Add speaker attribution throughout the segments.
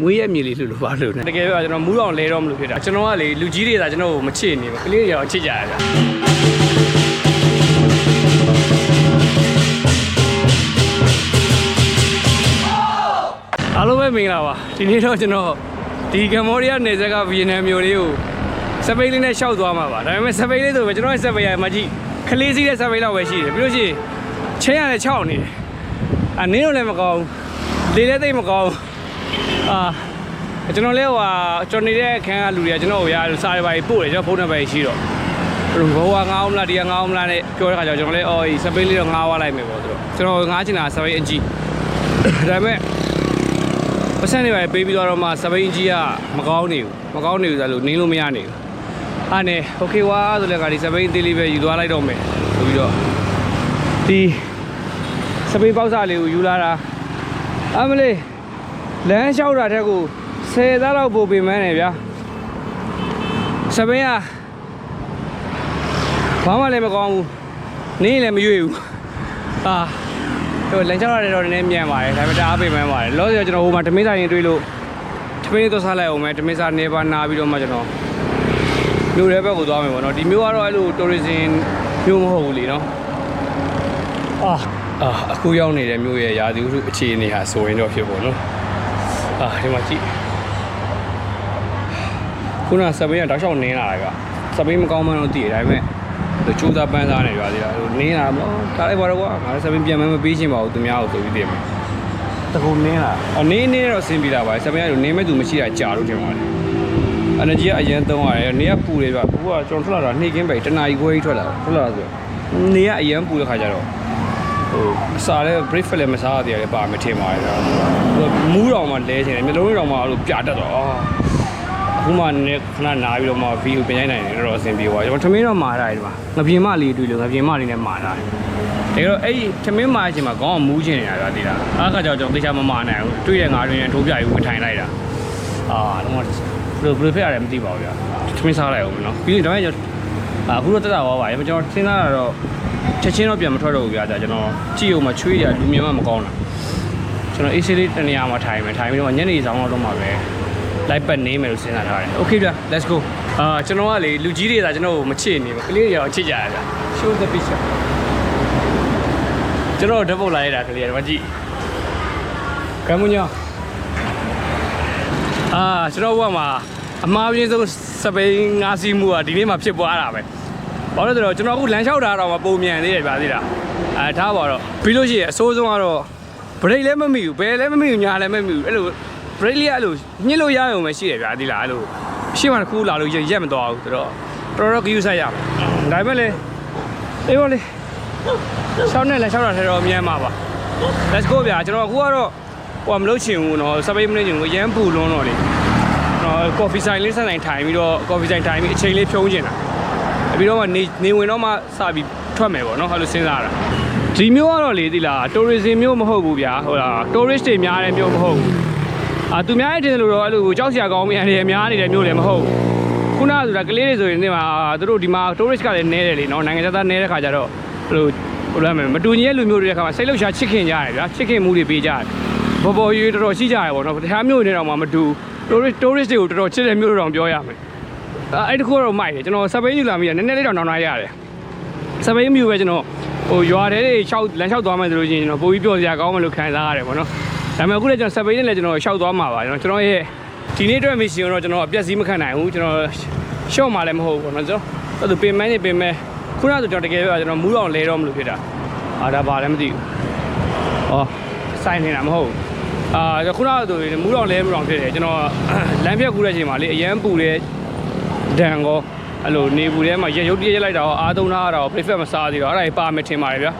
Speaker 1: မွေးရမြေလေးလို့ပါလို့တကယ်ပြောကျွန်တော်မူးအောင်လဲတော့မလို့ဖြစ်တာကျွန်တော်ကလေလူကြီးတွေကကျွန်တော်ကိုမချစ်နေဘူးကလေးတွေတော့ချစ်ကြရဗျာအားလုံးပဲမင်္ဂလာပါဒီနေ့တော့ကျွန်တော်ဒီကမ္ဘောဒီးယားနယ်စပ်ကဗီယက်နမ်မျိုးလေးကိုစပိန်လေးနဲ့ရှောက်သွားမှာပါဒါပေမဲ့စပိန်လေးဆိုပဲကျွန်တော်ရဲ့စပိန်ရမှာကြည့်ခလေးစီးတဲ့စပိန်လောက်ပဲရှိတယ်ပြီးလို့ရှိရင်ချင်းရတယ်6နေတယ်အနင်းတော့လည်းမကောင်းလေလည်းသိမကောင်းကျွန်တော်လည်းဟိုကျွန်တော်နေတဲ့အခန်းကလူတွေကကျွန်တော်ကိုစားရပါပို့တယ်ကျွန်တော်ဖုန်းနံပါတ်ရှိတော့ဘောကငားအောင်လားဒီကငားအောင်လားနဲ့ပြောတဲ့ခါကျတော့ကျွန်တော်လည်းအော်စပိန်လေးတော့ငားသွားလိုက်မယ်ပေါ့သူတို့ကျွန်တော်ငားချင်တာစပိန်အကြီးဒါပေမဲ့ပတ်စံတွေပဲပေးပြီးတော့မှစပိန်အကြီးကမကောင်းနေဘူးဆိုလို့နင်းလို့မရနေဘူးအားနဲ့โอเคဝါဆိုလည်းကဒီစပိန်သေးလေးပဲယူသွားလိုက်တော့မယ်ဆိုပြီးတော့ဒီစပိန်ပေါက်စားလေးကိုယူလာတာအမလေးလမ်းလျှောက်တာတဲ့ကို10သားလောက်ပို့ပေးမှန်းနေဗျာစပိန်ကဘာမှလည်းမကောင်းဘူးနင်းလည်းမရွေ့ဘူးလမ်းလျှောက်တာတော့နည်းနည်းမြန်ပါတယ်ဒါပေမဲ့တအားပေးမှန်းပါတယ်လောဆယ်ကျွန်တော်ဟိုမှာဓမင်းဆိုင်ရင်တွေ့လို့ဓမင်းလေးသွားစားလိုက်အောင်မယ်ဓမင်းစားနေပါနာပြီးတော့မှကျွန်တော်မြို့ရဲဘက်ကိုသွားမယ်ပေါ့နော်ဒီမြို့ကတော့အဲ့လို tourism မြို့မဟုတ်ဘူးလေနော်အခုရောက်နေတဲ့မြို့ရဲ့ရာသီဥတုအခြေအနေဟာဆိုရင်တော့ဖြစ်ပေါ့နော်ဒီမှာကြည့်ခုနစပိန်ကတောက်လျှောက်နင်းလာတာကစပိန်မကောင်းမှန်းတော့သိတယ်ဒါပေမဲ့ချိုးသားပန်းစားနေကြသေးတာနင်းလာတော့ဒါလိုက်ပါတော့ကွာငါလည်းစပိန်ပြန်မပေးချင်ပါဘူးသူများကိုဆိုပြီးသိမယ်တကူနင်းလာနင်းတော့ဆင်းပြီးတာပါစပိန်ကနင်းမဲ့သူမရှိတာကြာလို့ထင်ပါတယ်energy ကအရင်သုံးရတယ်နေကပူတယ်ဗျပူကကျွန်တော်ထွက်လာတာနေ့ကင်းပဲတနာရီခွဲကြီးထွက်လာဆိုနေကအရင်ပူတဲ့ခါကျတော့ဟိုအစားလဲ breakfast လည်းမစားရသေးတယ်ပါမထင်ပါဘူးမူးတော်မှလဲချင်တယ်မျိုးလုံးတော်မှအဲ့လိုပြတ်တတ်တော့အခုမှလည်းခဏနားပြီးတော့မှ view ပြင်ရိုက်နိုင်တယ်တော့အဆင်ပြေသွားကျွန်တော်ထမင်းတော့မာထားတယ်ဒီမှာငပြင်းမလေးတွေ့လို့ငပြင်းမလေးနဲ့မာထားတယ်ဒါကြတော့အဲ့ဒီထမင်းမာအချိန်မှာခေါင်းကမူးချင်နေတာဗျာသိလားအားခါကျတော့ကျွန်တော်သေချာမမာနိုင်ဘူးတွေ့တဲ့ငါတွေနဲ့ထိုးပြပြီးထိုင်လိုက်တာတော့ဘယ်လိုဖြစ်ရတယ်မသိပါဘူးဗျာထမင်းစားလိုက်အောင်နော်ပြီးရင်ဒါပေမဲ့အခုတော့တက်တာသွားပါရဲ့ကျွန်တော်စဉ်းစားတာတော့ချက်ချင်းတော့ပြန်မထွက်တော့ဘူးဗျာကျွန်တော်ကြည့်အောင်မှချွေးရလူမြင်မှမကောင်းတာကျွန်တော် AC လေးတနေရာမှာထိုင်မယ်ပြီးတော့ညနေဆောင်တော့မှပဲလိုက်ပတ်နေမယ်လို့စဉ်းစားထားတယ်။ Okay ဗျ let's go ကျွန်တော်ကလေလူကြီးတွေကကျွန်တော်ကိုမချစ်နေဘူးကလေးတွေတော့ချစ်ကြရဗျာ show the picture ကျွန်တော်ဓာတ်ပုံလာရတာကလေးတွေမကြည့်ကမွန်ညကျွန်တော်ဘုရားမှာအမှားပြင်းဆုံးစပိန်ငါးစီးမှုကဒီနေ့မှဖြစ်ပွားတာပဲဘာလို့လဲဆိုတော့ကျွန်တော်အခုလမ်းလျှောက်တာတော့မပုံမြန်သေးတယ်ဗျာသိလားထားပါတော့ပြီးလို့ရှိရင်အစိုးဆုံးကတော့ break လည်းမမိဘူးဘယ်လည်းမမိဘူးညာလည်းမမိဘူးအဲ့လို break လေးအဲ့လိုညှစ်လို့ရရုံပဲရှိတယ်ဗျာသိလားအဲ့လိုရှေ့မှာတစ်ခုလာလို့ရက်မသွားဘူးဆိုတော့တော်ကယူဆိုင်ရမယ်ဒါပေမဲ့လေအေးပါလေရှောင်းနဲ့လမ်းလျှောက်တာထဲတော့မြန်ပါပါ let's go ဗျာကျွန်တော်အခုကတော့ဟိုမလုပ်ချင်ဘူးနော်စပိန်မနေချင်ဘူးရမ်းပူလွန်းတော့လေကော်ဖီဆိုင်လေးဆက်နိုင်ထိုင်ပြီးတော့ကော်ဖီဆိုင်ထိုင်ပြီးအချိန်လေးဖြုံးကျင်တာပြီးတော့မှနေဝင်တော့မှစပြီးထွက်မယ်ပေါ့နော်အဲ့လိုစဉ်းစားတာဒီမျိုးကတော့လေသိလား tourism မျိုးမဟုတ်ဘူးဗျာဟိုလား tourist တွေများတဲ့မျိုးမဟုတ်ဘူးသူများရဲ့တင်လို့တော့အဲ့လိုကြောက်စရာကောင်းမြန်တယ်များနေတဲ့မျိုးလည်းမဟုတ်ခုနကဆိုတာကလေးတွေဆိုရင်ဒီမှာသူတို့ဒီမှာ tourist ကလည်းနဲတယ်လေနော်နိုင်ငံခြားသားနဲတဲ့ခါကျတော့အဲ့လိုဟိုလားမတူညီတဲ့လူမျိုးတွေတဲ့ခါမှာစိတ်လှုပ်ရှားချစ်ခင်ကြရတယ်ဗျာချစ်ခင်မှုတွေပေးကြတယ်ဘော်ဘော်ရွေးတော်တော်ရှိကြတယ်ပေါ့နော်တခြားမျိုးတွေတော့မှမတူ tourist တွေကိုတော်တော်ချစ်တဲ့မျိုးတွေတော့ပြောရမယ်အဲ့တခုတော့မိုက်တယ်ကျွန်တော်စပိန်ယူလာမိတယ်နည်းနည်းလေးတော့နောက်ရတယ်စပိန်မြူပဲကျွန်တော်ဟိုရွာထဲတွေလမ်းလျှောက်သွားမယ်ဆိုလို့ရှိရင်ကျွန်တော်ပိုပြီးပျော်စရာကောင်းမယ်လို့ခံစားရတယ်ပေါ့နော်ဒါပေမဲ့အခုလည်းကျွန်တော်စပိန်နဲ့လည်းကျွန်တော်ရှောက်သွားမှာပါကျွန်တော်ရဲ့ဒီနေ့အတွက်မစ်ရှင်တော့ကျွန်တော်အပြက်စီးမခံနိုင်ဘူးကျွန်တော်ရှော့မှာလည်းမဟုတ်ဘူးပေါ့နော်ကျွန်တော်အဲ့ဒါပင်မန်းနေပင်မဲခုနကဆိုကျွန်တော်တကယ်ပြောကျွန်တော်မူးအောင်လဲတော့မလို့ဖြစ်တာဒါပါလည်းမသိဘူးစိုင်းနေတာမဟုတ်ဘူးခုနကဆိုမူးအောင်လဲမလို့ဖြစ်တယ်ကျွန်တော်လမ်းပြက်ကူးတဲ့အချိန်မှာလေအရန်ပူတဲ့ဒဏ်ကောအဲ့လိုနေဘူးထဲမှာရုပ်တရက်လိုက်တာအားသုံးထားတာbreakfast မစားသေးတော့အဲ့ဒါပါမယ်ထင်ပါတယ်ဗျာ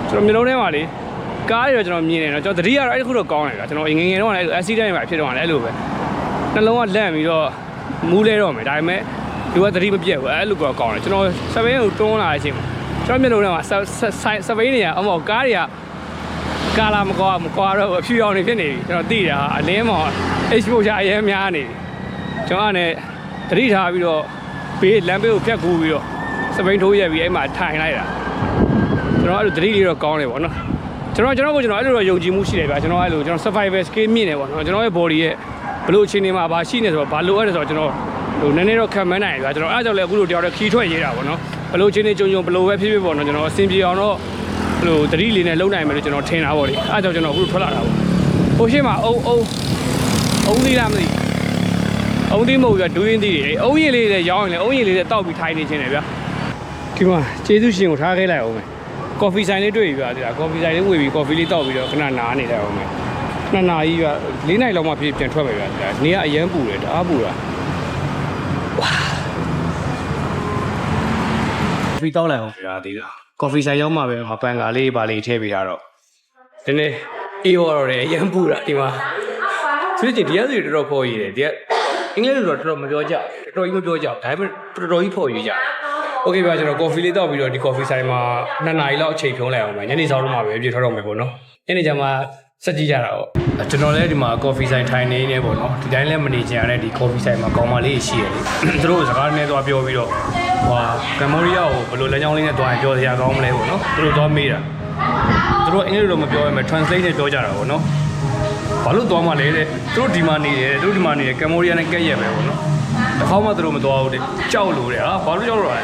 Speaker 1: ကျွန်တော်မျိုးလုံးထဲမှာလေကားတွေတော့ကျွန်တော်မြင်နေတော့ကျွန်တော်သတိကတော့အဲ့ဒီခုတော့ကောင်းတယ်ဗျာကျွန်တော်ငငယ်တော့လည်း accident တွေဖြစ်တော့လည်းအဲ့လိုပဲနှလုံးကလန့်ပြီးတော့မူးလဲတော့မယ်ဒါပေမဲ့ဒီကသတိမပြတ်ဘူးအဲ့လိုကောင်းတယ်ကျွန်တော်စပိန်ကိုတွန်းလာတဲ့အချိန်မှာကျွန်တော်မျိုးလုံးထဲမှာစပိန်တွေကအမောကားတွေကကာလာမကွာတော့အဖြူရောင်တွေဖြစ်နေပြီကျွန်တော်သိတာအလင်းမော် exposure အရင်များနေကျွန်တော်ကလည်းသတိထားပြီးတော့ဘေးလမ်းဘေးကိုဖြတ်ကူးပြီးတော့စပိန်ထိုးရက်ပြီးအဲ့မှာထိုင်လိုက်တာကျွန်တော်အဲ့လိုသတိလေးတော့ကောင်းတယ်ပေါ့နော်ကျွန်တော်အဲ့လိုတော့ယုံကြည်မှုရှိတယ်ဗျာကျွန်တော်အဲ့လိုကျွန်တော် survival skill မြင့်တယ်ပေါ့နော်ကျွန်တော်ရဲ့ body ရဲ့ ဘလို့အချိန်နေမှာဘာရှိနေဆိုတော့ဘာလိုအပ်တယ်ဆိုတော့ကျွန်တော်ဟိုနည်းနည်းတော့ခံမနိုင်ဗျာကျွန်တော်အဲ့ကြောင့်လည်းအခုလိုတယောက်တည်းခီးထွက်ရေးတာပေါ့နော်ဘလို့အချိန်နေကြုံဘလို့ပဲဖြစ်ဖြစ်ပေါ့နော်ကျွန်တော်အဆင်ပြေအောင်တော့ဟိုတတိလေးနဲ့လုံနိုင်မယ်လို့ကျွန်တော်ထင်တာပေါ့လေအဲ့ကြောင့်ကျွန်တော်အခုထွက်လာတာပေါ့ဟိုရှေ့မှာအုံသေးလားမသိအုံသေးမဟုတ်ဗျာဒူးရင်းသေးတယ်အုံရင်လေးလည်းရောင်းရင်လည်းအုံရင်လေးလည်းတောက်ပြီးထိုင်နေခြင်းတယ်ဗျာဒီမှာကျေးဇူးရှင်ကိုထားခဲ့လိုက်အောင်မယ်ကော်ဖီဆိုင်လေးတွေ့ပြီဗျာဒီကကော်ဖီဆိုင်လေးဝေပြီးကော်ဖီလေးတောက်ပြီးတော့ခဏနားနေတယ်အောင်မယ်2 နာရီဗျာ4 နာရီလောက်မှပြန်ထွက်ပဲဗျာဒီကနေကအရန်ပူတယ်တအားပူတာဝါဖီတောက်လိုက်အောင်ဗျာဒီကကော်ဖီဆိုင်ရောက်မှပဲပန်ကာလေးပါလေးထည့်ပေးတာတော့ဒီနေ့အေးရော်တယ်အရန်ပူတာဒီမှာသူတို့ဒီရက်စီတော်တော်ဖော်ရည်တယ်ဒီကအင်္ဂလိပ်လိုတော့တော်တော်မပြောကြတော်တော်ကြီးမပြောကြဒါပေမဲ့တော်တော်ကြီးဖော်ရည်ကြโอเคဗျာကျွန်တော်ကော်ဖီလေးတောက်ပြီးတော့ဒီကော်ဖီဆိုင်မှာ2 နာရီလောက်အချိန်ဖြုံးလိုက်အောင်မယ်ညနေစောင်းတော့မှပဲပြည့်ထွက်တော့မယ်ပေါ့နော်ညနေကျမှစက်ကြည့်ကြတာပေါ့ကျွန်တော်လည်းဒီမှာကော်ဖီဆိုင်ထိုင်နေနေပေါ့နော်ဒီတိုင်းလည်းမနေချင်ရတဲ့ဒီကော်ဖီဆိုင်မှာကောင်းမလေးရှိရတယ်သူတို့စကားနဲ့သွားပြောပြီးတော့ဟိုကမ္ဘောဒီးယားကိုဘယ်လိုလမ်းကြောင်းလေးနဲ့သွားရင်ပြောစရာကောင်းမလဲပေါ့နော်သူတို့သွားမေးတာသူတို့အင်္ဂလိပ်လိုမပြောရမယ် translate နဲ့ပြောကြတာပေါ့နော်ဘာလို့သွားမှလဲတဲ့သူတို့ဒီမှာနေတယ်သူတို့ဒီမှာနေတယ်ကမ္ဘောဒီးယားနဲ့ကက်ရက်ပဲပေါ့နော်တစ်ခေါက်မှသူတို့မသွားဘူးတဲ့ကြောက်လို့တဲ့ဟာဘာလို့ကြောက်လို့လ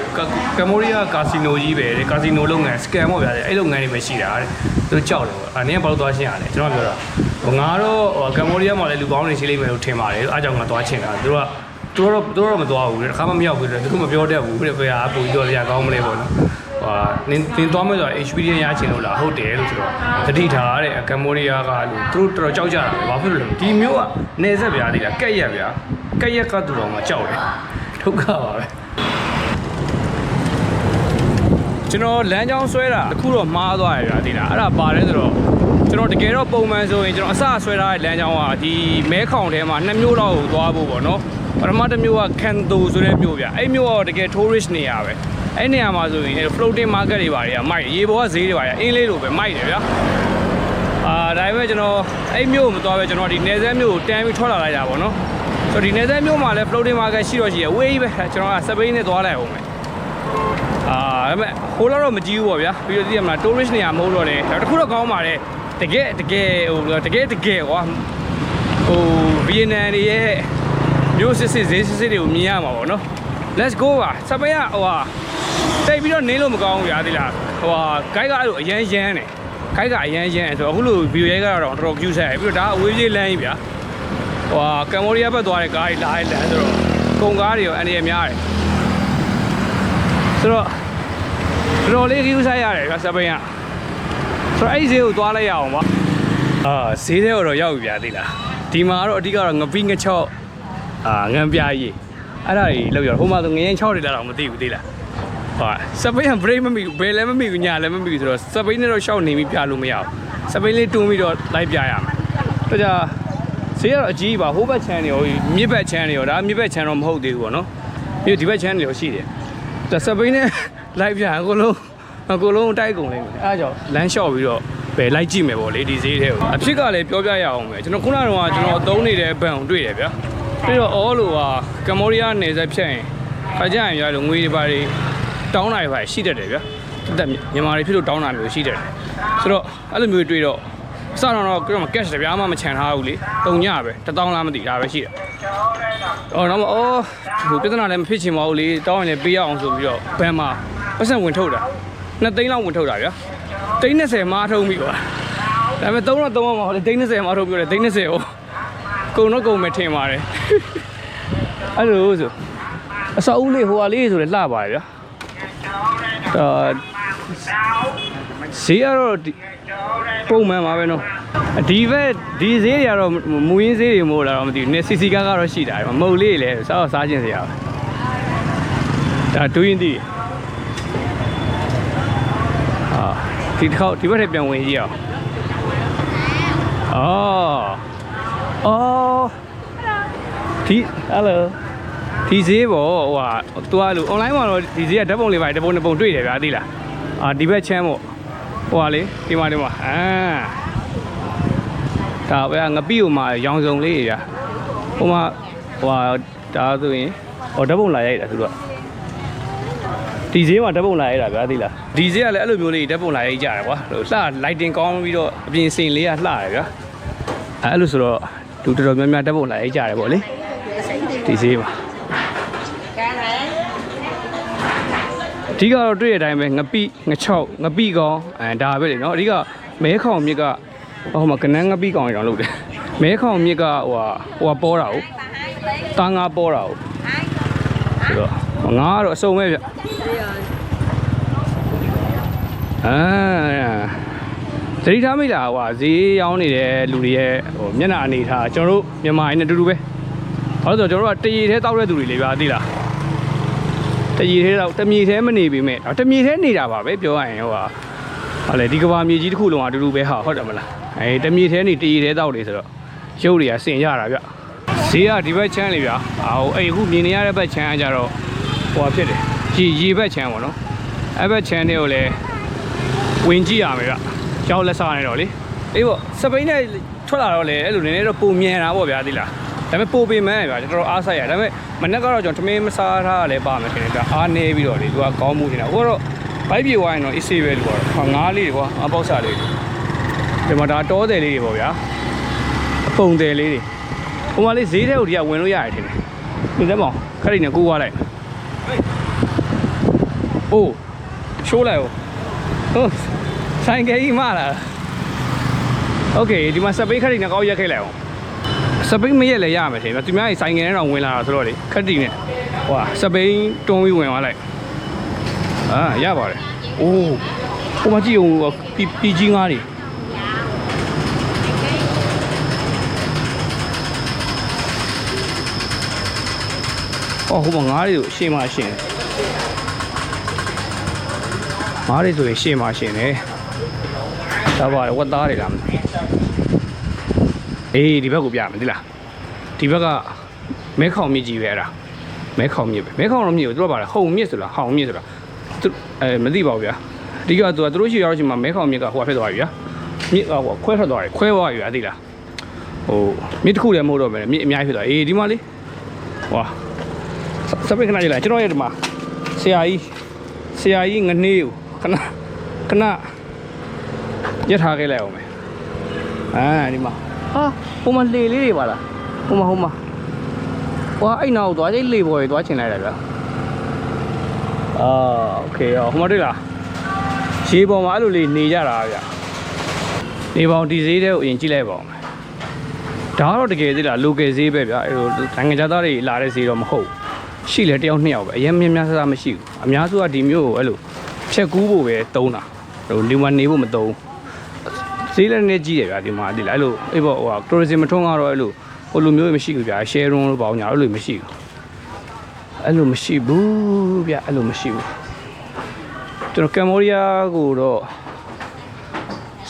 Speaker 1: ဲကမ္ဘောဒီးယားကာစီနိုကြီးပဲတဲ့ကာစီနိုလုပ်ငန်းစကန်ပေါ့ဗျာတဲ့အဲ့လုပ်ငန်းတွေပဲရှိတာတဲ့သူတို့ကြောက်တယ်ပေါ့အဲ့နည်းဘာလို့သွားရှင်းရလဲကျွန်တော်ပြောတာငါတော့ကမ္ဘောဒီးယားမှာလည်းလူကောင်းတွေရှိလိမ့်မယ်လို့ထင်ပါတယ်အားကြောင့်ငါသွားချင်တာသူတို့မသွားဘူးတဲ့တစ်ခါမှမရောက်ဘူးတဲ့သူတို့မပြောတတ်ဘူးတဲ့ဘယ်ဟာပုံပြောစရာကောင်းမလဲပေါ့နော်ဟာနင်းသွားမယ်ဆိုတော့ experience ရချင်လို့လားဟုတ်တယ်လို့ဆိုတော့တတိထားတဲ့ကမ္ဘောဒီးယားကလို့သူတို့တော်တော်ကြောက်ကြတာပဲဘာဖြစ်လို့လဲဒီမျိုးကနေဆက်ဗျာဒီကကက်ရက်ဗျာကက်ရက်ကတူတော်မှာကြောက်တယ်ဒုက္ခပါပဲကျွန်တော်လမ်းကြောင်းဆွဲတာတခုတော့မှားသွားရဗျာဒီလားအဲ့ဒါပါတယ်ဆိုတော့ကျွန်တော်တကယ်တော့ပုံမှန်ဆိုရင်ကျွန်တော်အစဆွဲထားတဲ့လမ်းကြောင်းကဒီမဲခေါင်ထဲမှာ2 မျိုးလောက်ကိုသွားဖို့ပေါ့နော်ပထမတစ်မျိုးကကန်တိုဆိုတဲ့မျိုးဗျအဲ့မျိုးကတော့တကယ် tourist နေရာပဲအဲ့နေရာမှာဆိုရင် floating market တွေပါတွေကမိုက်ရေပေါ်ကဈေးတွေပါရအင်းလေးလိုပဲမိုက်တယ်ဗျာဒါပေမဲ့ကျွန်တော်အဲ့မျိုးကိုမသွားပဲကျွန်တော်ဒီနယ်စပ်မျိုးကိုတန်းပြီးထွက်လာလိုက်တာပေါ့နော်ဆိုတော့ဒီနယ်စပ်မျိုးမှာလည်း floating market ရှိတော့ရှိရဝေးပဲကျွန်တော်ကစပိန်နဲ့သွားလိုက်အောင်မယ်ဒါပေမဲ့ဟိုတော့မကြည့်ဘူးပေါ့ဗျာပြီးတော့သိရမလား tourist နေရာမဟုတ်တော့လေဒါတခုတော့ကောင်းပါတယ်တကယ်ဟိုတကယ်ကွာဟိုဗီယက်နမ်တွေရဲ့မျိုးစစ်ဈေးစစ်တွေကိုမြင်ရမှာပေါ့နော် let's go ပါစပိန်ကဟိုဟာတိတ်ပြီးတော့နင်းလို့မကောင်းဘူးဗျာသိလားဟိုဟာဂိုက်ကအဲ့လိုအရန်ရမ်းတယ်ဂိုက်ကအရန်ရမ်းဆိုတော့အခုလိုဗီဒီယိုရိုက်ကတော့တော်တော် cute ဆက်ပြီးတော့ဒါအဝေးပြေးလမ်းကြီးဗျာဟိုဟာကမ္ဘောဒီးယားဘက်သွားတဲ့ကားကြီးလာတဲ့လမ်းဆိုတော့ကုန်ကားတွေရောအန်ဒီရများတယ်ဆိုတော့တော်လေး cute ဆက်ရတယ်ဗျာစပိန်ကဆိုတော့အဲ့ဈေးကိုသွားလိုက်ရအောင်ပါဈေးထဲတော့ရောက်ပြီဗျာသိလားဒီမှာကတော့အဓိကတော့ငပိငချော့ငံပြားကြီးအဲ့ဒါကြီးလောက်ရဟိုမှာဆိုငရင်6တွေလာတော့မသိဘူးသိလားဟာစပိန်က break မမိဘူးဘယ်လည်းမမိဘူးညာလည်းမမိဘူးဆိုတော့စပိန်နဲ့တော့ရှောက်နေပြီးပြလို့မရဘူးစပိန်လေးတွန်းပြီးတော့လိုက်ပြရမယ်ဒါကြဈေးကတော့အကြီးပါဟိုဘက်ချမ်းတွေရောမြစ်ဘက်ချမ်းတွေရောဒါမြစ်ဘက်ချမ်းတော့မဟုတ်သေးဘူးပေါ့နော်ပြီးဒီဘက်ချမ်းတွေရောရှိတယ်ဒါစပိန်နဲ့လိုက်ပြအကုန်လုံးတိုက်ကုန်လိမ့်မယ်အဲဒါကြောင့်လမ်းလျှောက်ပြီးတော့ပဲလိုက်ကြည့်မယ်ပေါ့လေဒီဈေးထဲကိုအဖြစ်ကလည်းပြောပြရအောင်ပဲကျွန်တော်ခုနကတော့ကျွန်တော်သုံးနေတဲ့ဘဏ်ကိုတွေ့တယ်ဗျာပြီးတော့အော်လိုဟာကမ္ဘောဒီးယားနယ်စပ်ဖြတ်ရင်ခါကြရင်ရလို့ငွေတွေပါတွေတောင်းတာတွေပါရှိတတ်တယ်ဗျာတက်မြန်မာတွေဖြစ်လို့တောင်းတာမျိုးရှိတတ်တယ်ဆိုတော့အဲ့လိုမျိုးတွေ့တော့စတော့ကျွန်တော် cash တပြားမှမချန်ထားဘူးလေတုံညပဲ1000လားမသိဒါပဲရှိတယ်အော်တော့ဟိုပြဿနာလည်းမဖြစ်ချင်ပါဘူးလေတောင်းရင်လည်းပေးရအောင်ဆိုပြီးတော့ဘန်မှာပတ်စံဝင်ထုတ်တာ2 သိန်းလောက်ဝင်ထုတ်တာဗျာ30မားထုံးပြီကွာဒါပေမဲ့3တော့3မှာဟိုလေ30မားထုံးပြီးတော့30ဟိုကုန်တော့ကုန်မယ်ထင်ပါတယ်အဲ့လိုဆိုအစောဦးလေးဟိုဟာလေးဆိုလည်းလှပါတယ်ဗျာဈေးကတော့ပုံမှန်ပါပဲနော်ဒီဘက်ဒီဈေးတွေကတော့မူရင်းဈေးတွေမဟုတ်လားတော့မသိဘူးနည်းစီစီကားကတော့ရှိတာမဟုတ်လေးလည်းစားခြင်းစရာပဲဒါတူးရင်တီးဒီတစ်ခေါက်ဒီဘက်ထဲပြန်ဝင်ကြည့်အောင်ဒီဟယ်လိုဒီဈေးပေါ့ဟိုဟာသူကလို့ online မှာတော့ဒီဈေးကဓာတ်ပုံလေးပါဓာတ်ပုံ2ပုံတွေ့တယ်ဗျာသိလားဒီဘက်ချမ်းပေါ့ဟိုဟာလေဒီမှာဒါပဲငပိကိုမှရောင်စုံလေးဗျာဟိုမှာဟိုဟာဒါဆိုရင်ဓာတ်ပုံလာရိုက်တာသူတို့ဒီဈေးမှာဓာတ်ပုံလာရိုက်တာဗျာသိလားဒီဈေးကလည်းအဲ့လိုမျိုးလေးဓာတ်ပုံလာရိုက်ကြတယ်ကွာလှ lighting ကောင်းပြီးတော့အပြင်စင်လေးကလှတယ်ဗျာအဲ့လိုဆိုတော့ လူတော်တော်များများတက်ဖို့လာကြတယ်ပေါ့လေဒီဈေးမှာအဓိကတော့တွေ့တဲ့အတိုင်းပဲငပိငချောက်ငပိကောင်ဒါပဲလေနော်အဓိကမဲခေါင်မြစ်ကဟိုမှာကနန်းငပိကောင်ရောင်လုပ်တယ်မဲခေါင်မြစ်ကဟိုပေါ်တာဟုတ်တာငါပေါ်တာဟုတ်ဆိုတော့ငါကတော့အစုံပဲဗျသတိထားမိလားဟိုဈေးရောင်းနေတဲ့လူတွေရဲ့ဟိုမျက်နှာအနေထားကျွန်တော်တို့မြန်မာရင်းနဲ့တူတူပဲဘာလို့ဆိုတော့ကျွန်တော်တို့ကတရေထဲတောက်တဲ့သူတွေလေဗျာသိလားတရေထဲတော့တမြေထဲမနေပေမဲ့တမြေထဲနေတာပါပဲပြောရရင်ဟိုဟာလေဒီကဘာမြေကြီးတစ်ခုလုံးအတူတူပဲဟာဟုတ်တယ်မလားတမြေထဲနေတရေထဲတောက်နေဆိုတော့ရုပ်တွေကစင်ရတာဗျဈေးကဒီဘက်ချမ်းလေဗျာဟိုအခုမြင်နေရတဲ့ဘက်ချမ်းကကြတော့ဟိုဖြစ်တယ်ရေဘက်ချမ်းပေါ့နော်အဲ့ဘက်ချမ်းတွေကိုလည်းဝင်ကြည့်ရမယ်ဗျကြောက်လက်စားနေတော့လေအေးပေါ့စပိန်နဲ့ထွက်လာတော့လေအဲ့လိုနည်းနည်းတော့ပုံမြန်တာပေါ့ဗျာသိလားဒါပေမဲ့ပိုပေးမှန်းဗျာကျွန်တော်အားဆိုင်ရဒါပေမဲ့မနေ့ကတော့ကျွန်တော်ထမင်းမစားထားလည်းပါမယ်ခင်ဗျာအားနေပြီးတော့လေသူကကောင်းမှုနေတာဟိုတော့ဘိုက်ပြေဝိုင်းတော့အေးဆေးပဲလို့ပေါ့ငါးလေးတွေကွာအပေါက်စားလေးဒီမှာဒါတောတယ်လေးတွေပေါ့ဗျာအပုံတယ်လေးတွေဟိုမှာလေးဈေးထဲကိုဒီကဝင်လို့ရတယ်ထင်တယ်ဒီထဲမှာခက်ရိနဲ့ကူးသွားလိုက်အိုးရှိုးလိုက်ဟုတ်ဆိုင်ကကြီးမလားโอเคဒီမှာစပိတ်ခက်ရိနဲ့ကောက်ရက်ခဲ့လိုက်အောင်စပိတ်မရက်လည်းရမယ်ထင်တယ်သူများကြီးဆိုင်ငယ်နဲ့တော့ဝင်လာတာဆိုတော့လေခက်တိနဲ့ဟိုစပိတ်တွန်းပြီးဝင်သွားလိုက်ရပါတယ်အိုးဟိုမှာကြည့်အောင်ပီကြီးငါးတွေဟိုမှာငါးတွေကိုရှင်းမှရှင်းငါးတွေဆိုရင်ရှင်းမှရှင်းတယ်ဒါပါလေဝတ်သားတွေလားမသိအေးဒီဘက်ကိုပြမယ်သိလားဒီဘက်ကမဲခေါင်မြစ်ကြီးပဲအဲ့ဒါမဲခေါင်မြစ်ပဲမဲခေါင်တော့မြစ်ကိုသူတို့ပါလေဟုံမြစ်ဆိုလားဟောင်မြစ်ဆိုလားမသိပါဘူးဗျာအဓိကသူတို့ရှိရောက်ချင်းမှာမဲခေါင်မြစ်ကဟိုဖြစ်သွားပြီဗျာမြစ်ဟိုခွဲထွက်သွားတယ်ခွဲသွားပြီဗျာသိလားဟိုမြစ်တစ်ခုလည်းမဟုတ်တော့ပဲမြစ်အများကြီးဖြစ်သွားအေးဒီမှာလေဟွာစပိတ်ခဏကြည့်လိုက်ကျွန်တော်ရဲ့ဒီမှာဆရာကြီးငနေးကိုခဏရထားခဲ့လိုက်အောင်မယ်ဒီမှာဟာဟိုမှာလေလေးတွေပါလားဟိုမှာဟွာအဲ့နောက်သွားချိတ်လေပေါ်တွေသွားချင်လိုက်တာဗျာโอเคဟိုမှာတွေ့လားရေပေါ်မှာအဲ့လိုလေးနေကြတာဗျာနေပေါင်းဒီဈေးတဲ့ကိုအရင်ကြည့်လိုက်ပါဦးမယ်ဒါကတော့တကယ်သေးလား local ဈေးပဲဗျာအဲ့လိုနိုင်ငံခြားသားတွေလာတဲ့ဈေးတော့မဟုတ်ရှိလေတယောက်နှစ်ယောက်ပဲအရင်များဆဆမရှိဘူးအများစုကဒီမျိုးကိုအဲ့လိုဖြက်ကူးဖို့ပဲတုံးတာဟိုနေမနေဖို့မတုံးဈေးလည်းနည်းကြီးတယ်ဗျာဒီမှာဒီလားအဲ့လိုအေးပေါ့ဟို tourism မထုံးကတော့အဲ့လိုဟိုလိုမျိုးမရှိဘူးဗျာ share room လို့ပေါ့ညာအဲ့လိုမရှိဘူးအဲ့လိုမရှိဘူးဗျာအဲ့လိုမရှိဘူးကျွန်တော်ကမ်ဘောဒီးယားကိုတော့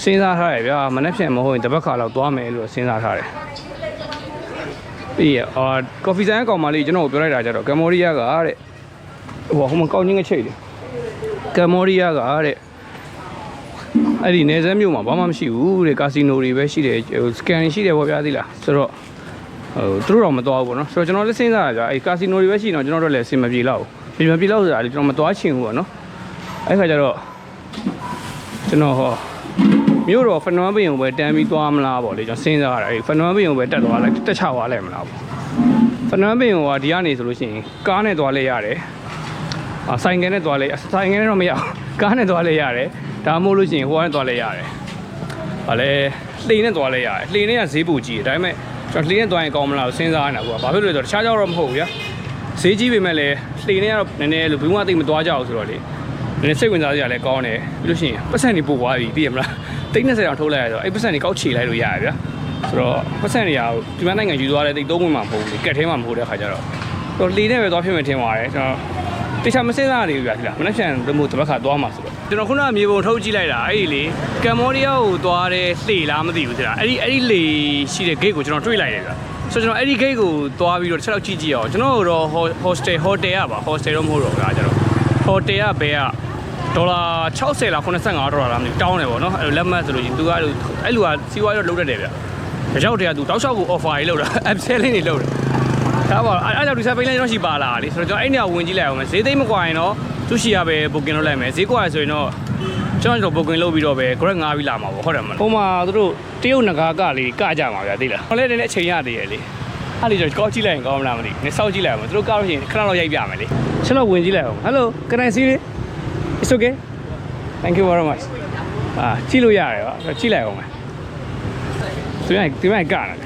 Speaker 1: စဉ်းစားထားတယ်ဗျာမနေ့ပြန်မဟုတ်ရင်တစ်ပတ်ခါလောက်သွားမယ်လို့စဉ်းစားထားတယ်ပြီးရကော်ဖီဆိုင်ကောင်မလေးကျွန်တော်ပြောလိုက်တာကြတော့ကမ်ဘောဒီးယားကတဲ့ဟိုမှာကောင်းချင်းကချိတ်တယ်ကမ်ဘောဒီးယားကတဲ့အဲ့ဒီနေစမ်းမြို့မှာဘာမှမရှိဘူးတဲ့ကာစီနိုတွေပဲရှိတယ်ဟိုစကန်ရှိတယ်ပေါ့ဗျာသိလားဆိုတော့သူတို့တော့မသွားဘူးပေါ့နော်ဆိုတော့ကျွန်တော်လည်းစဉ်းစားရကြအဲ့ကာစီနိုတွေပဲရှိတော့ကျွန်တော်တို့လည်းအဆင်မပြေတော့ဘူးမပြေတော့ဆိုတာလေကျွန်တော်မသွားချင်ဘူးပေါ့နော်အဲ့ခါကျတော့ကျွန်တော်မြို့တော်ဖနွမ်းပင်ကိုပဲတန်းပြီးသွားမလားပေါ့လေကျွန်တော်စဉ်းစားရတာအဲ့ဖနွမ်းပင်ကိုပဲတက်သွားလိုက်တက်ချသွားလိုက်မလားပေါ့ဖနွမ်းပင်ကိုကဒီကနေဆိုလို့ရှိရင်ကားနဲ့သွားလဲရတယ်ဆိုင်ငယ်နဲ့သွားလဲဆိုင်ငယ်နဲ့တော့မရကားနဲ့သွားလဲရတယ်ဒါမှမဟုတ်လို့ရှိရင်ဟိုကနေသွားလဲရတယ်ဟာလေလှေနဲ့သွားလဲရတယ်လှေနဲ့ကဈေးပူကြီးတယ်ဒါပေမဲ့ကျွန်တော်လှေနဲ့သွားရင်ကောင်းမလားစဉ်းစားနေတာကွာဘာဖြစ်လို့လဲဆိုတော့တခြားကြောက်တော့မဟုတ်ဘူးဗျာဈေးကြီးပေမဲ့လည်းလှေနဲ့ကတော့နည်းနည်းလို့ဘယ်မှသိမသွားကြအောင်ဆိုတော့လေနည်းနည်းစိတ်ဝင်စားစရာလည်းကောင်းတယ်ပြီးလို့ရှိရင်ပတ်စံတွေပို့သွားပြီသိရမလား30အောင်ထုတ်လိုက်ရတော့အဲ့ပတ်စံတွေကောက်ချေလိုက်လို့ရတယ်ဗျာဆိုတော့ပတ်စံတွေကဒီမှာနိုင်ငံယူသွားတဲ့တိတ်သုံးဝင်မှာမဟုတ်ဘူးကက်ထဲမှာမဟုတ်တဲ့ခါကျတော့လှေနဲ့ပဲသွားဖြစ်မယ်ထင်ပါတယ်ကျွန်တော်တခြားမစင်းစားနေဘူးဗျာဒီလားမနေ့ကတမို့တပတ်ခါသွားမှာဆိုတော့ကျွန်တော်ခုနကမြေပုံထုတ်ကြည့်လိုက်တာအဲ့ဒီလေကမ်ဘောဒီးယားကိုသွားတဲ့လှေလားမသိဘူးသိလားအဲ့ဒီလှေရှိတဲ့ gate ကိုကျွန်တော်တွေ့လိုက်တယ်ဗျာဆိုတော့ကျွန်တော်အဲ့ဒီ gate ကိုသွားပြီးတော့တစ်ချက်လောက်ကြည့်ကြည့်အောင်ကျွန်တော်တို့ hostel ကပါ hostel တော့မဟုတ်တော့ဗျာကျွန်တော် hotel ကဘယ်ကဒေါ်လာ60လား85ဒေါ်လာလားမသိတောင်းတယ်ပေါ့နော်အဲ့လိုလက်မှတ်ဆိုလို့ရှိရင်သူကအဲ့လိုကစီးပွားရေးတော့လုပ်တတ်တယ်ဗျာဒါကြောင့်တည်းကသူတောက်လျှောက်ကို offer ကြီးလုပ်တာ upselling တွေလုပ်တယ်ဒါပါအဲ့ကြောင့်ဒီဆက်ပိန်းလေးတော့ရှိပါလားလေဆိုတော့ကျွန်တော်အဲ့နေရာဝင်ကြည့်လိုက်အောင်မယ်ဈေးသိမ်းမကွာရင်တော့သူ့ရှိရပဲ booking လုပ်လိုက်မယ်ဈေးကွာဆိုရင်တော့ ကျွန်တော်ပုတ်ကင်လုပ်ပြီးတော့ပဲ correct ငါးပြီးလာမှာပေါ့ဟုတ်တယ်မလားဟိုမှာသူတို့တရုတ်နဂါကလေးကကြမှာဗျာသိလားဟောလဲလည်းအချိန်ရသေးရဲ့လေအဲ့ဒီတော့ကောက်ကြည့်လိုက်ရင်ကောင်းမလားမသိဘူးစောက်ကြည့်လိုက်အောင်သူတို့ကောက်လို့ရှိရင်ခဏတော့ရိုက်ပြမယ်လေချက်တော့ဝင်ကြည့်လိုက်အောင် Hello can I see it It's okay Thank you very much ကြည့်လို့ရတယ်ပါကြည့်လိုက်အောင်မယ်ဒီမိုက်ကရတယ်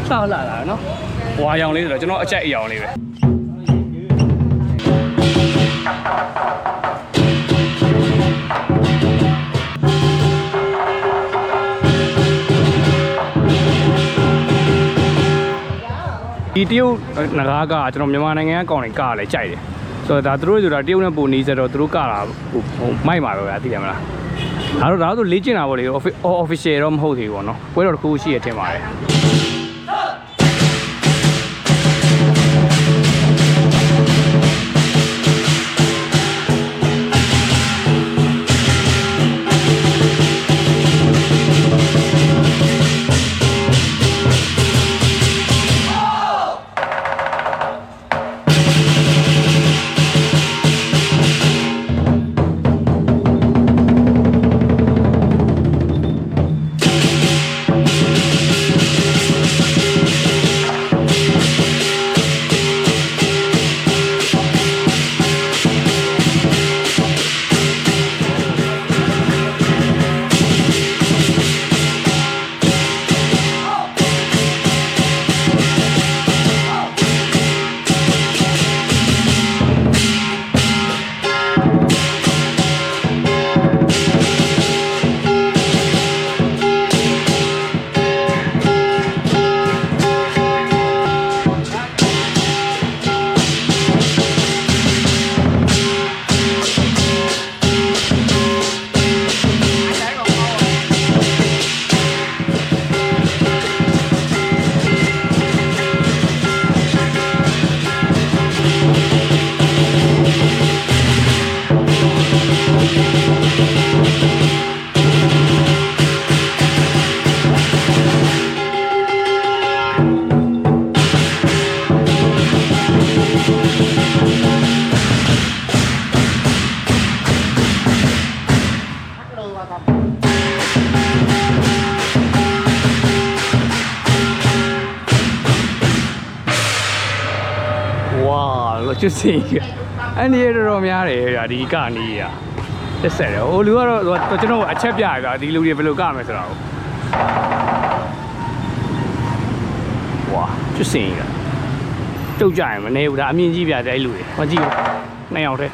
Speaker 1: ဆောက်လာတာနော်ဝါရောင်လေးဆိုတော့ကျွန်တော်အကြိုက်အရောင်လေးပဲဒီတရုတ်နဂါကကျွန်တော်မြန်မာနိုင်ငံကကောင်တွေကလည်းကြိုက်တယ်ဆိုတော့ဒါသူတို့ဆိုတာတရုတ်နဲ့ပုံနီးစတော့သူတို့ကတာမိုက်ပါပဲဗျာသိတယ်မလားဒါတော့လေ့ကျင့်တာပေါ့လေ official တော့မဟုတ်သေးဘူးပေါ့နော်ပွဲတော်တစ်ခုရှိရထင်ပါတယ်ကျွတ်စီအန်ဒီရတော်များတယ်ဗျာဒီကနီးရတက်ဆက်တယ်ဟိုလူကတော့ကျွန်တော်အချက်ပြရဗျာဒီလူတွေဘယ်လိုကမယ်ဆိုတာကိုဝါကျွတ်စီကတုတ်ကြရင်မနေဘူးဒါအမြင့်ကြီးပြတယ်အဲ့လူတွေဟောကြည့်နှစ်ယောက်တည်း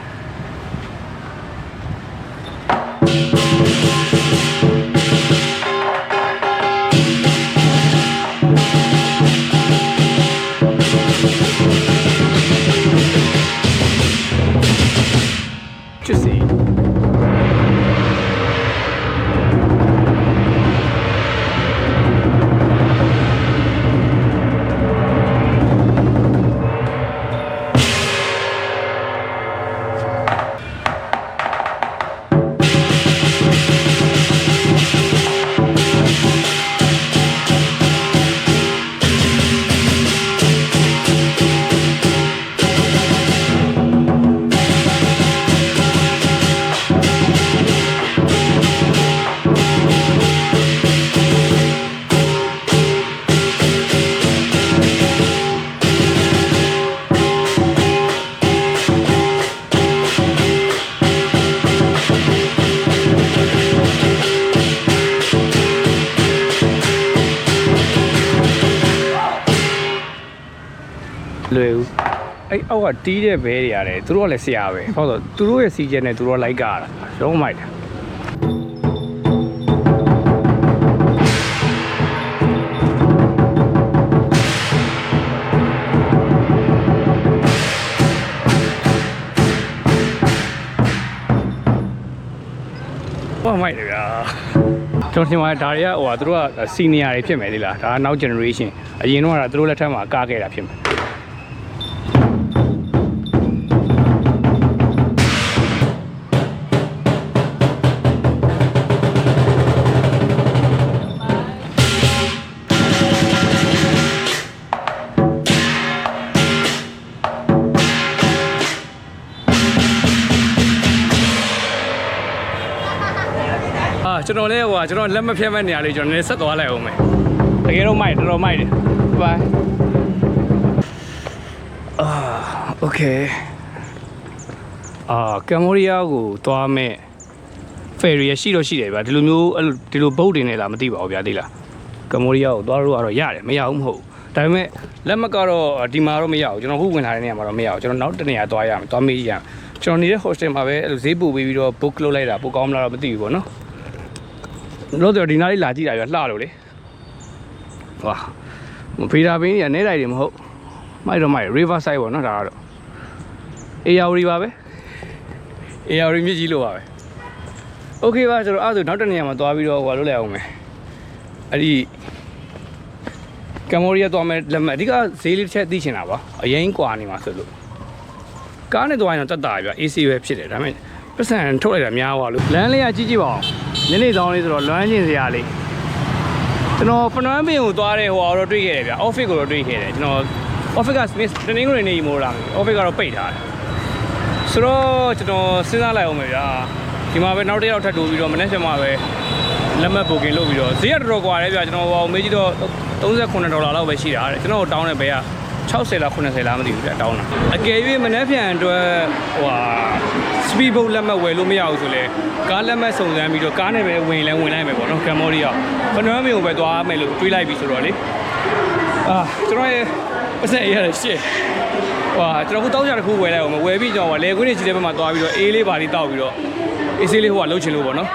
Speaker 1: လွယ်ဦးအဲ့အောက်ကတီးတဲ့ဘဲတွေရတယ်သူတို့ကလည်းဆရာပဲဟုတ်တော့သူတို့ရဲ့စီဂျန်နဲ့သူတို့လိုက်ကြတာရုံးမိုက်တာဘာမိုက်လဲဗျာကျွန်တော်ထင်ပါတယ်ဒါတွေကဟိုသူတို့ကစီနီယာတွေဖြစ်မယ်လေလားဒါကနောက် generation အရင်တော့ကသူတို့လက်ထက်မှာကားခဲ့တာဖြစ်မယ် ကျွန်တော်လည်းဟိုကျွန်တော်လက်မဖြတ်မဲ့နေရာလေးကျွန်တော်လည်းဆက်သွားလိုက်အောင်မယ်တကယ်တော့မိုက်တော်တော်မိုက်တယ်ဘိုင်โอเคကမ်ဘောဒီးယားကိုသွားမဲ့ဖယ်ရီရရှိတော့ရှိတယ်ဗျာဒီလိုမျိုးဒီလိုဘုတ်တင်နေလားမသိပါဘူးဗျာသိလားကမ်ဘောဒီးယားကိုသွားလို့ကတော့ရတယ်မရဘူးမဟုတ်ဒါပေမဲ့လက်မှတ်ကတော့ဒီမှာတော့မရဘူးကျွန်တော်ခုဝင်လာတဲ့နေရာမှာတော့မရဘူးကျွန်တော်နောက်တနေရာသွားရမယ်သွားမေးရမယ်ကျွန်တော်နေတဲ့ hostel မှာပဲအဲ့လိုဈေးပို့ပေးပြီးတော့ book လုပ်လိုက်တာပိုကောင်းမလားတော့မသိဘူးပေါ့နော်လို့တော့ဒီနားလေးလာကြည့်တာပြလှလို့လေဟွာဖေးတာပင်းကြီးကနေလိုက်တယ်မဟုတ်မိုက်တော့မိုက် river side ပေါ့နော်ဒါကတော့အေယာဝတီပါပဲအေယာဝတီမြစ်ကြီးလို့ပါပဲโอเคပါကျွန်တော်အဲ့ဒါဆိုနောက်တနေရာမှာသွားပြီးတော့ဟိုလုပ်လိုက်အောင်မယ်အဲ့ဒီကမ်ဘောဒီးယားသွားမယ်လက်မှတ်အဓိကဈေးလေးတစ်ချက်သိချင်တာပါအရင်ကွာနေမှာဆိုလို့ကားနဲ့သွားရင်တော့တက်တာပြ AC ပဲဖြစ်တယ်ဒါပေမဲ့ပတ်စံထုတ်လိုက်တာများသွားလို့လမ်းလေးကကြီးကြီးပါအောင်ညနေဆောင်လေးဆိုတော့လွမ်းချင်းစရာလေးကျွန်တော်ဖနွမ်းပင်ကိုသွားတဲ့ဟိုတော့တွေ့ခဲ့တယ်ဗျ office ကိုတော့တွေ့ခဲ့တယ်ကျွန်တော် office ကတနင်္ဂနွေနေ့မို့လား office ကတော့ပိတ်ထားတယ်ဆိုတော့ကျွန်တော်စဉ်းစားလိုက်အောင်မယ်ဗျာဒီမှာပဲနောက်တစ်ယောက်ထပ်တိုးပြီးတော့မနေ့ကမှပဲလက်မှတ် booking လုပ်ပြီးတော့ဈေးကတော်တော်ကွာတယ်ဗျာကျွန်တော်ဟိုမေးကြည့်တော့$39လောက်ပဲရှိတာတဲ့ကျွန်တော်တောင်းတဲ့ဘဲက60လား90လားမသိဘူးဗျတောင်းတာအကယ်၍မနေ့ပြန်အတွက်ဟိုဟာ speed boat လက်မှတ်ဝယ်လို့မရဘူးဆိုလဲကားလက်မှတ်စုံစမ်းပြီးတော့ကားနဲ့ပဲဝင်လိုက်မယ်ပေါ့နော်ကမ်ဘောဒီးယားဖနွမ်းပင်ကိုပဲသွားမယ်လို့တွေးလိုက်ပြီဆိုတော့လေကျွန်တော်ရဲ့ပတ်စံရရရှစ်ဟိုကျွန်တော်ခုတောင်းကြတစ်ခုဝယ်လိုက်အောင်ဝယ်ပြီးကျွန်တော်လေခွင်းနေကြီးတဲ့ဘက်မှာသွားပြီးတော့အေးလေးပါလေးတောက်ပြီးတော့အေးဆေးလေးဟိုကလှုပ်ချင်လို့ပေါ့နော်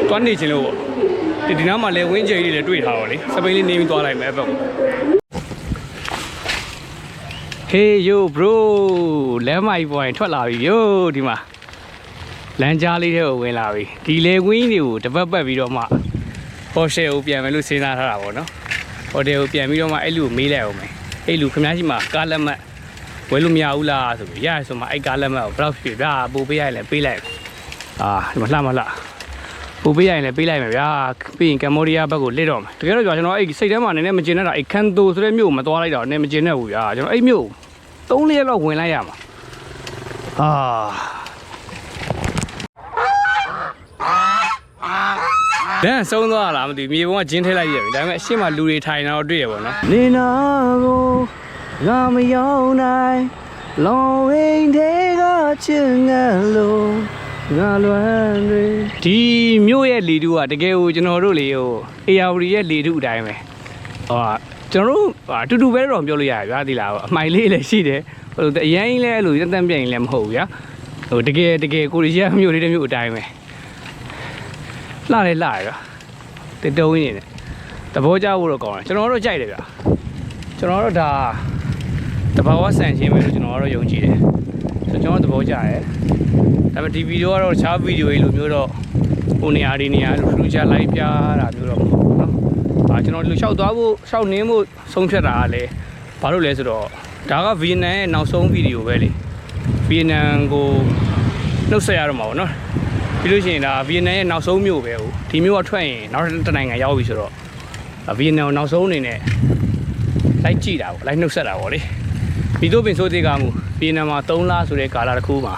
Speaker 1: တွန်းနေချင်လို့ပေါ့ဒီနားမှာလေဝင်းကျဲကြီးလေးတွေ့ထားတော့လေစပိန်လေးနေပြီးသွားလိုက်မယ်အဘက်ကိုHey yo bro လမ်းမိုက်ပေါ်ရင်ထွက်လာပြီ yo ဒီမှာလမ်းကြားလေးတွေကိုဝင်လာပြီဒီလေကွင်းတွေကိုတပတ်ပတ်ပြီးတော့မှဟိုတယ်ကိုပြန်မယ်လို့စဉ်းစားထားတာပေါ့နော်ဟိုတယ်ကိုပြန်ပြီးတော့မှအဲ့လူကိုမေးလိုက်အောင်မယ်အဲ့လူခင်ဗျားကြီးမှာကားလက်မှတ်ဝယ်လို့မရဘူးလားဆိုပြီးရရဆိုမှအဲ့ကားလက်မှတ်ကိုဘယ်တော့ဖြစ်ဗျာပို့ပေးရရင်လည်းပေးလိုက်ဒီမှာလှမလှပို့ပေးရရင်လည်းပေးလိုက်မယ်ဗျာပြီးရင်ကမ်ဘောဒီးယားဘက်ကိုလစ်တော့မယ်တကယ်တော့ကျွန်တော်အဲ့စိတ်ထဲမှာနည်းနည်းမကျင်နေတာအဲ့ခန်တိုဆိုတဲ့မြို့ကိုမသွားလိုက်တော့နည်းမကျင်နဲ့ဘူးဗျာကျွန်တော်အဲ့မြို့3 ရက်လောက်ဝင်လိုက်ရမှာလမ်းဆုံးသွားလားမသိဘူးမြေပုံကဂျင်းထဲလိုက်ရပြီဒါပေမဲ့အရှင်းမှာလူတွေထိုင်တော့တွေ့ရပါတော့နေနာကိုငါမရောက်နိုင်လောင်ဝင်းတွေကချင်ငယ်လို့ငါလွမ်းတွေဒီမြို့ရဲ့လေတုကတကယ်ကိုကျွန်တော်တို့လေဟိုအေယာဝတီရဲ့လေတုအတိုင်းပဲကျွန်တော်တို့အတူတူပဲတော့ပြောလို့ရတယ်ဗျာဒီလားအမှိုင်လေးလည်းရှိတယ်ဟိုအရင်လည်းအဲ့လိုတန်ပြန်ရင်လည်းမဟုတ်ဘူးဗျာဟိုတကယ်ကိုရီးယားမြို့လေးတစ်မြို့အတိုင်းပဲလှလဲလှရဗျာတတုံးနေတယ်သဘောကျဖို့တော့ကောင်းတယ်ကျွန်တော်တို့ကြိုက်တယ်ဗျာကျွန်တော်တို့ဒါတဘာဝဆန်ချင်းပဲလို့ကျွန်တော်တို့ယုံကြည်တယ်ဆိုကျွန်တော်သဘောကျတယ်ဒါပေမဲ့ဒီဗီဒီယိုကတော့တခြားဗီဒီယိုကြီးလိုမျိုးတော့ဟိုနေရာဒီနေရာလို့ထူးခြားလိုက်ပြတာမျိုးတော့မဟုတ်ဘူးเนาะကျွန်တော်ဒီလိုလျှောက်သွားဖို့လျှောက်နင်းဖို့ဆုံးဖြတ်တာကလည်းဘာလို့လဲဆိုတော့ဒါကဗီယက်နမ်ရဲ့နောက်ဆုံးဗီဒီယိုပဲလေဗီယက်နမ်ကိုနှုတ်ဆက်ရတော့မှာပေါ့နော်ပြီးလို့ရှိရင်ဒါဗီယက်နမ်ရဲ့နောက်ဆုံးမြို့ပဲဟိုဒီမြို့ကထွက်ရင်နောက်တစ်နိုင်ငံရောက်ပြီဆိုတော့ဗီယက်နမ်နောက်ဆုံးအနေနဲ့လိုက်ကြည့်တာပေါ့လိုက်နှုတ်ဆက်တာပေါ့လေပြီးတော့ပင်ဆိုသေးကမှုဗီယက်နမ်မှာ3 လဆိုတဲ့ကာလတစ်ခုမှာ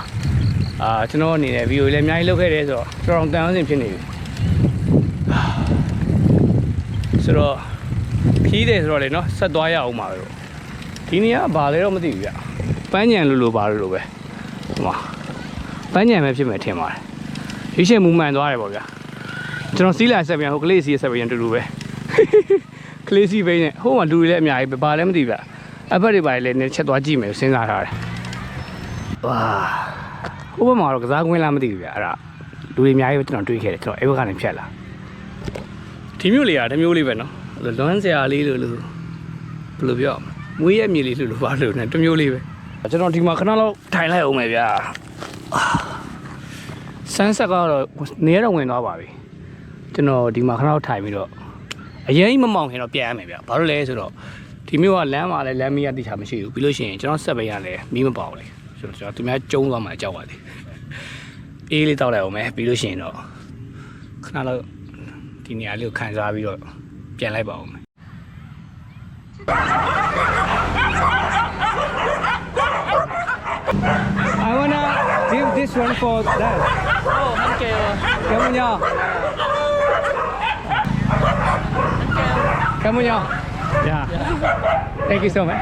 Speaker 1: ကျွန်တော်အနေနဲ့ဗီဒီယိုလည်းအများကြီးလုပ်ခဲ့တယ်ဆိုတော့တော်တော်တန်အောင်စင်ဖြစ်နေပြီဆိုတော့ခီးတယ်ဆိုတော့လေနော်ဆက်သွားရအောင်ပါပဲဒီနေရာဘာလဲတော့မသိဘူးဗျပန်းညံလို့ပါလို့ပဲဟိုမှာပန်းညံပဲဖြစ်မယ်ထင်ပါတယ်ရွှေရှေ့မူမှန်သွားတယ်ပေါ့ဗျာကျွန်တော်စီးလာဆက်ပြန်ဟိုကလေးစီးဆက်ပြန်တူတူပဲကလေးစီးပဲနဲ့ဟိုမှာလူတွေလည်းအများကြီးပဲဘာလဲမသိဘူးဗျအဖက်တွေပါလေနည်းချက်သွားကြည့်မယ်စဉ်းစားထားတယ်ဝါဟိုဘက်မှာတော့ကစားကွင်းလားမသိဘူးဗျအဲ့ဒါလူတွေအများကြီးပဲကျွန်တော်တွေးခဲ့တယ်ကျွန်တော်အဲ့ဘက်ကနေဖြတ်လာဒီမျိုးလေးကတစ်မျိုးလေးပဲနော်လွမ်းစရာလေးလို့ဘယ်လိုပြောမွေးရမြေလေးလို့ပါလို့နဲ့တစ်မျိုးလေးပဲကျွန်တော်ဒီမှာခဏလောက်ထိုင်လိုက်အောင်မယ်ဗျာဆန်းဆက်ကတော့နေရတော့ဝင်သွားပါပြီကျွန်တော်ဒီမှာခဏလောက်ထိုင်ပြီးတော့အရင်မမောင်ခင်တော့ပြန်ရမယ်ဗျာဘာလို့လဲဆိုတော့ဒီမျိုးကလမ်းမှာလည်းလမ်းမီးရတိချာမရှိဘူးပြီးလို့ရှိရင်ကျွန်တော်ဆက်ပေးရလဲမီးမပေါအောင်လေကျွန်တော်သူများကျုံးသွားမှကြောက်ပါသေးအေးလေးတောက်လိုက်အောင်မယ်ပြီးလို့ရှိရင်တော့ခဏလောက်ဒီနေရာလေးကိုခံစားပြီးတော့ပြန်လိုက်ပါအောင်မယ်I wanna give this one for that. Oh, thank you. Cảm ơn nhau. Come on, y'all. Yeah. Thank you so much.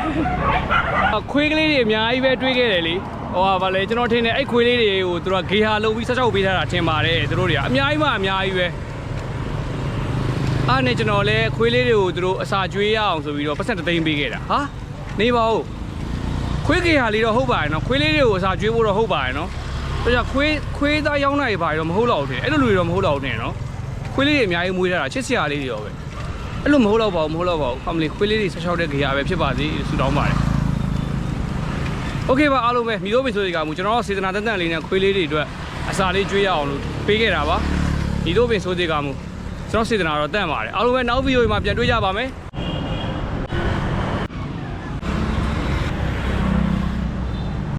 Speaker 1: ခွေးကလေးတွေအများကြီးပဲတွေးခဲ့တယ်လေဟိုဗာလေကျွန်တော်ထင်တယ်အဲ့ခွေးလေးတွေကိုသူတို့ဂေဟာလုံးပြီးဆက်ချောက်ပေးထားတာထင်ပါတယ်သူတို့တွေကအများကြီးမှအများကြီးပဲအဲ့နဲ့ကျွန်တော်လည်းခွေးလေးတွေကိုသူတို့အစာကျွေးရအောင်ဆိုပြီးတော့ပတ်စံ3သိန်းပေးခဲ့တာဟာနေပါဦးခွေးဂေဟာလေးတော့ဟုတ်ပါရဲ့နော်ခွေးလေးတွေကိုအစာကျွေးဖို့တော့ဟုတ်ပါရဲ့နော်ဒါကြောင့်ခွေးသားရောင်းနိုင်ပါတော့မဟုတ်တော့ဘူးထင်အဲ့လိုလူတွေတော့မဟုတ်တော့ဘူးထင်နော်ခွေးလေးတွေအများကြီးမွေးထားတာချစ်စရာလေးတွေရောပဲအဲ့လိုမဟုတ်တော့ပါဘူးမဟုတ်တော့ပါဘူး family ခွေးလေးတွေဆက်ချောက်တဲ့ဂေဟာပဲဖြစ်ပါစေဆူတောင်းပါတယ်โอเคပါအားလုံးပဲမိတို့မိဆိုတွေကမူကျွန်တော်စေတနာတန်တန်လေးနဲ့ခွေးလေးတွေအတွက်အစာလေးကျွေးရအောင်လို့ပေးခဲ့တာပါမိတို့မိဆိုတွေကမူကျွန်တော်စေတနာတော့တန့်ပါတယ်အားလုံးပဲနောက်ဗီဒီယိုမှာပြန်တွေ့ကြပါမယ်